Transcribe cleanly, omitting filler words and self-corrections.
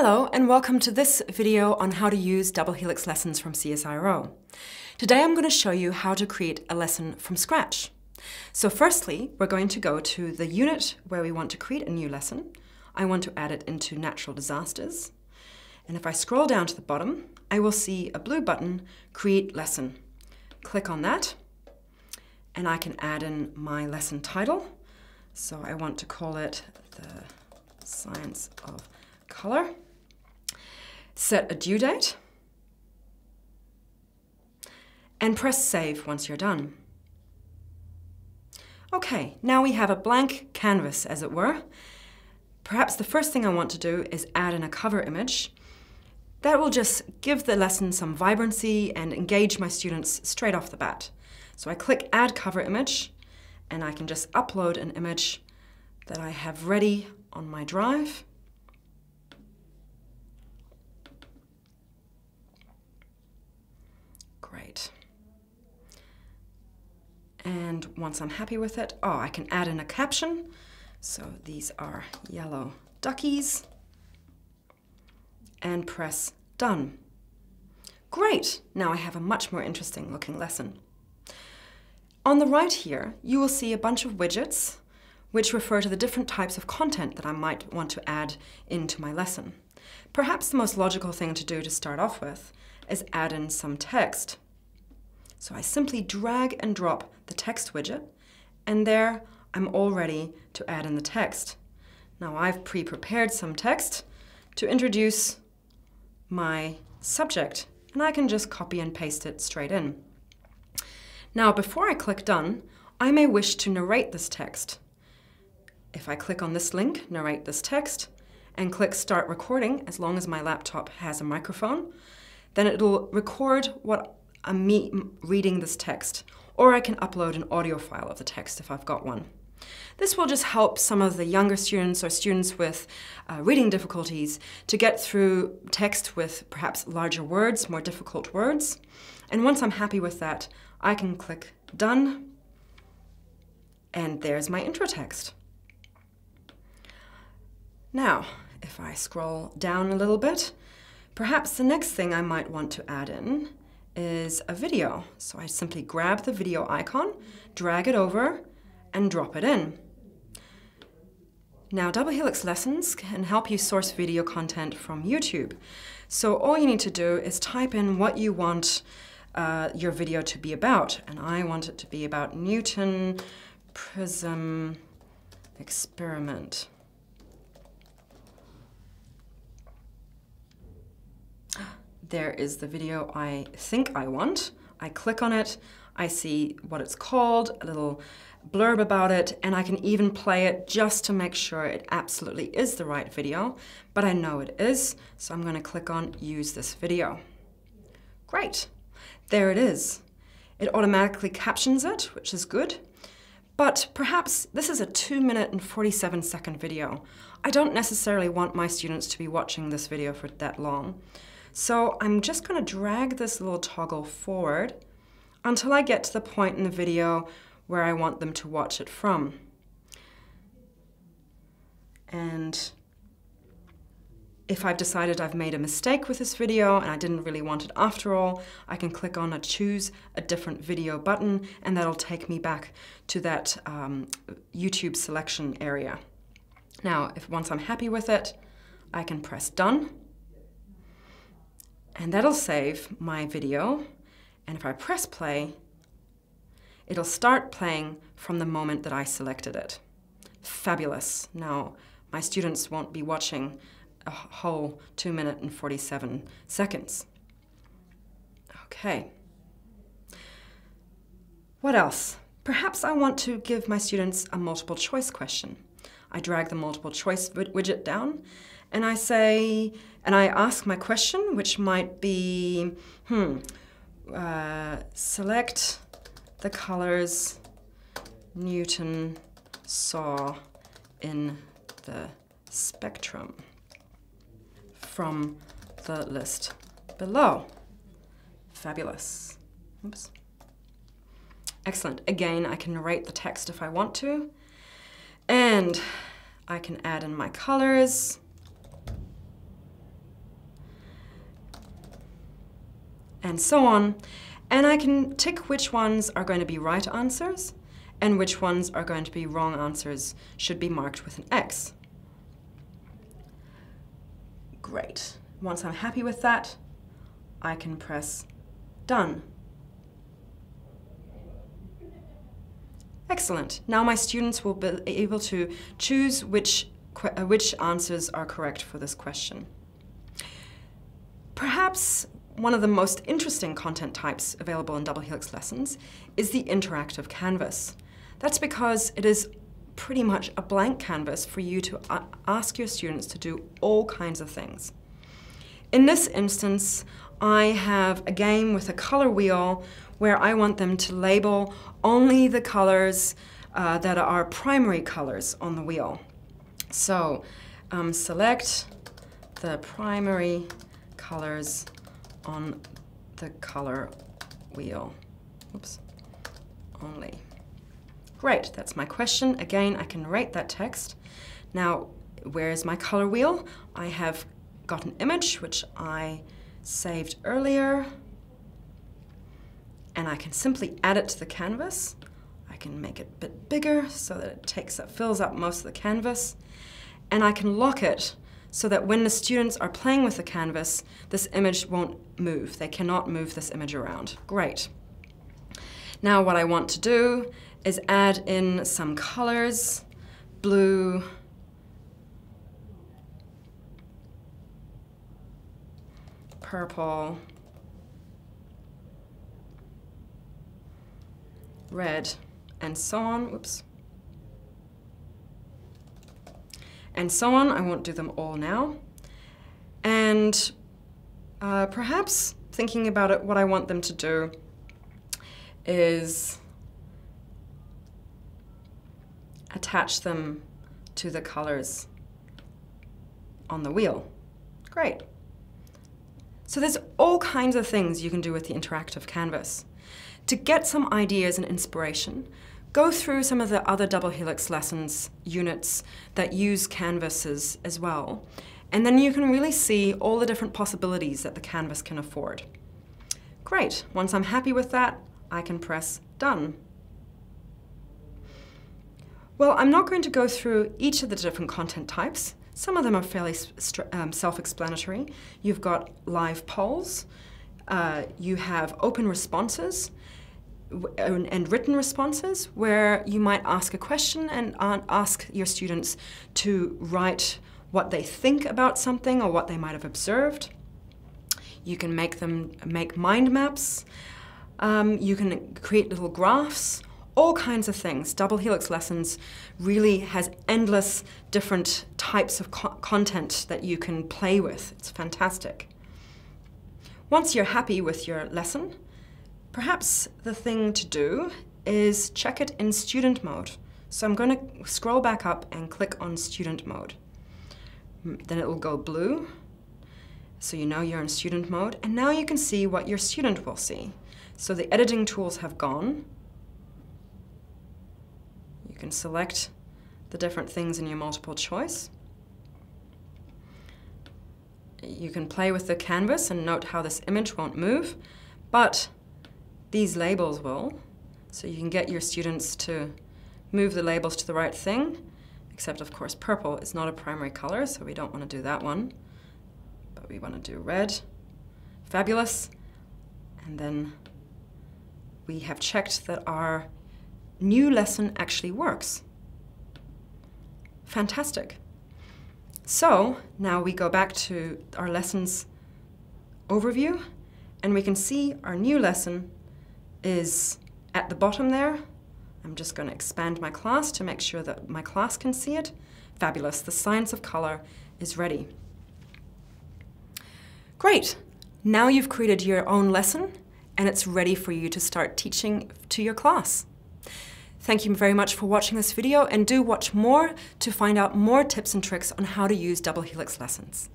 Hello and welcome to this video on how to use double helix lessons from CSIRO. Today I'm going to show you how to create a lesson from scratch. So firstly, we're going to go to the unit where we want to create a new lesson. I want to add it into natural disasters. And if I scroll down to the bottom, I will see a blue button, Create Lesson. Click on that and I can add in my lesson title. So I want to call it The Science of Color. Set a due date and press save once you're done. Okay, now we have a blank canvas, as it were. Perhaps the first thing I want to do is add in a cover image. That will just give the lesson some vibrancy and engage my students straight off the bat. So I click Add Cover Image and I can just upload an image that I have ready on my drive. Great. And once I'm happy with it, I can add in a caption. So these are yellow duckies. And press Done. Great! Now I have a much more interesting looking lesson. On the right here, you will see a bunch of widgets which refer to the different types of content that I might want to add into my lesson. Perhaps the most logical thing to do to start off with is add in some text. So I simply drag and drop the text widget, and there I'm all ready to add in the text. Now I've pre-prepared some text to introduce my subject, and I can just copy and paste it straight in. Now before I click Done, I may wish to narrate this text. If I click on this link, Narrate this text, and click Start Recording, as long as my laptop has a microphone, then it'll record me reading this text, or I can upload an audio file of the text if I've got one. This will just help some of the younger students or students with reading difficulties to get through text with perhaps larger words, more difficult words. And once I'm happy with that, I can click Done, and there's my intro text. Now, if I scroll down a little bit, perhaps the next thing I might want to add in is a video. So I simply grab the video icon, drag it over, and drop it in. Now, Double Helix Lessons can help you source video content from YouTube. So all you need to do is type in what you want your video to be about. And I want it to be about Newton prism experiment. There is the video I think I want. I click on it, I see what it's called, a little blurb about it, and I can even play it just to make sure it absolutely is the right video, but I know it is, so I'm going to click on Use this video. Great, there it is. It automatically captions it, which is good, but perhaps this is a 2-minute and 47-second video. I don't necessarily want my students to be watching this video for that long. So I'm just going to drag this little toggle forward until I get to the point in the video where I want them to watch it from. And if I've decided I've made a mistake with this video and I didn't really want it after all, I can click on a Choose a Different Video button, and that'll take me back to that YouTube selection area. Now, once I'm happy with it, I can press Done. And that'll save my video, and if I press play, it'll start playing from the moment that I selected it. Fabulous. Now, my students won't be watching a whole 2-minute and 47 seconds. Okay. What else? Perhaps I want to give my students a multiple choice question. I drag the multiple choice widget down, and I say, and I ask my question, which might be, select the colors Newton saw in the spectrum from the list below. Fabulous. Oops. Excellent. Again, I can narrate the text if I want to, and I can add in my colors. and so on. And I can tick which ones are going to be right answers and which ones are going to be wrong answers, should be marked with an X. Great. Once I'm happy with that, I can press Done. Excellent. Now my students will be able to choose which answers are correct for this question. Perhaps one of the most interesting content types available in Double Helix lessons is the interactive canvas. That's because it is pretty much a blank canvas for you to ask your students to do all kinds of things. In this instance, I have a game with a color wheel where I want them to label only the colors that are primary colors on the wheel. So select the primary colors on the color wheel. Oops, only. Great, that's my question. Again, I can write that text. Now, where is my color wheel? I have got an image which I saved earlier, and I can simply add it to the canvas. I can make it a bit bigger so that it fills up most of the canvas, and I can lock it so that when the students are playing with the canvas, this image won't move. They cannot move this image around. Great. Now what I want to do is add in some colors, blue, purple, red, and so on. Whoops. And so on. I won't do them all now. And perhaps thinking about it, what I want them to do is attach them to the colors on the wheel. Great. So there's all kinds of things you can do with the interactive canvas. To get some ideas and inspiration, go through some of the other Double Helix lessons units that use canvases as well, and then you can really see all the different possibilities that the canvas can afford. Great. Once I'm happy with that, I can press Done. Well, I'm not going to go through each of the different content types. Some of them are fairly self-explanatory. You've got live polls, you have open responses, and written responses, where you might ask a question and ask your students to write what they think about something or what they might have observed. You can make them make mind maps. You can create little graphs, all kinds of things. Double Helix Lessons really has endless different types of content that you can play with. It's fantastic. Once you're happy with your lesson, perhaps the thing to do is check it in student mode. So I'm going to scroll back up and click on student mode. Then it will go blue, so you know you're in student mode, and now you can see what your student will see. So the editing tools have gone. You can select the different things in your multiple choice. You can play with the canvas and note how this image won't move, but these labels will. So you can get your students to move the labels to the right thing, except of course purple is not a primary color, so we don't want to do that one. But we want to do red. Fabulous. And then we have checked that our new lesson actually works. Fantastic. So now we go back to our lessons overview, and we can see our new lesson is at the bottom there. I'm just going to expand my class to make sure that my class can see it. Fabulous. The science of color is ready. Great. Now you've created your own lesson, and it's ready for you to start teaching to your class. Thank you very much for watching this video, and do watch more to find out more tips and tricks on how to use Double Helix lessons.